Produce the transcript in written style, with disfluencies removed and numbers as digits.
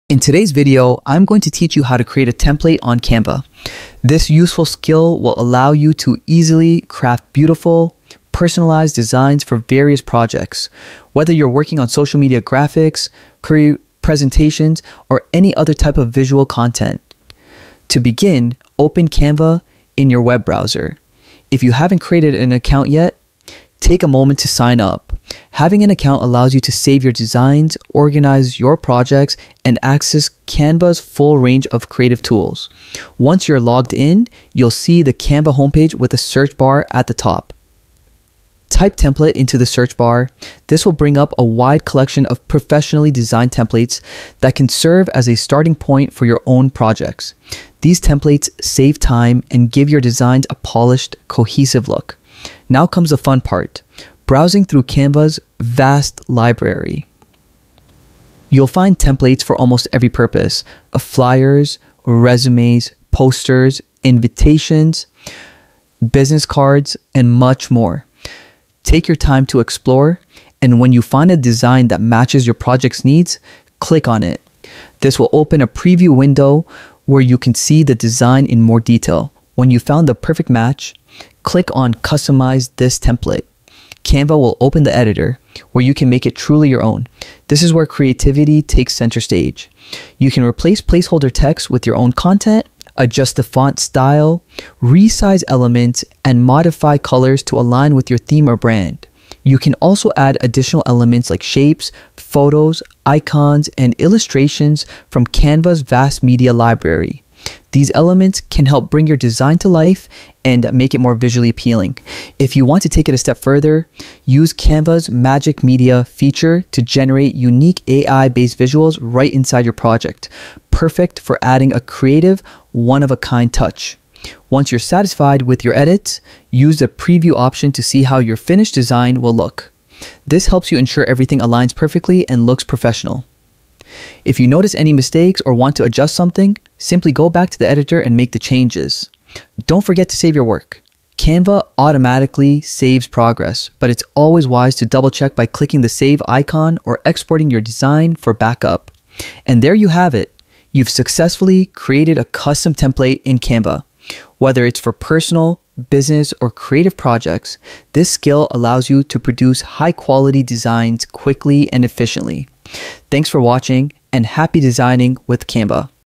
In today's video, I'm going to teach you how to create a template on Canva. This useful skill will allow you to easily craft beautiful, personalized designs for various projects. Whether you're working on social media graphics, career presentations, or any other type of visual content. To begin, open Canva in your web browser. If you haven't created an account yet, take a moment to sign up. Having an account allows you to save your designs, organize your projects, and access Canva's full range of creative tools. Once you're logged in, you'll see the Canva homepage with a search bar at the top. Type template into the search bar. This will bring up a wide collection of professionally designed templates that can serve as a starting point for your own projects. These templates save time and give your designs a polished, cohesive look. Now comes the fun part, browsing through Canva's vast library. You'll find templates for almost every purpose, flyers, resumes, posters, invitations, business cards, and much more. Take your time to explore, and when you find a design that matches your project's needs, click on it. This will open a preview window where you can see the design in more detail. When you found the perfect match, click on Customize this template. Canva will open the editor where you can make it truly your own. This is where creativity takes center stage. You can replace placeholder text with your own content, adjust the font style, resize elements, and modify colors to align with your theme or brand. You can also add additional elements like shapes, photos, icons, and illustrations from Canva's vast media library. These elements can help bring your design to life and make it more visually appealing. If you want to take it a step further, use Canva's Magic Media feature to generate unique AI-based visuals right inside your project. Perfect for adding a creative, one-of-a-kind touch. Once you're satisfied with your edits, use the preview option to see how your finished design will look. This helps you ensure everything aligns perfectly and looks professional. If you notice any mistakes or want to adjust something, simply go back to the editor and make the changes. Don't forget to save your work. Canva automatically saves progress, but it's always wise to double check by clicking the save icon or exporting your design for backup. And there you have it. You've successfully created a custom template in Canva. Whether it's for personal, business, or creative projects, this skill allows you to produce high-quality designs quickly and efficiently. Thanks for watching, and happy designing with Canva.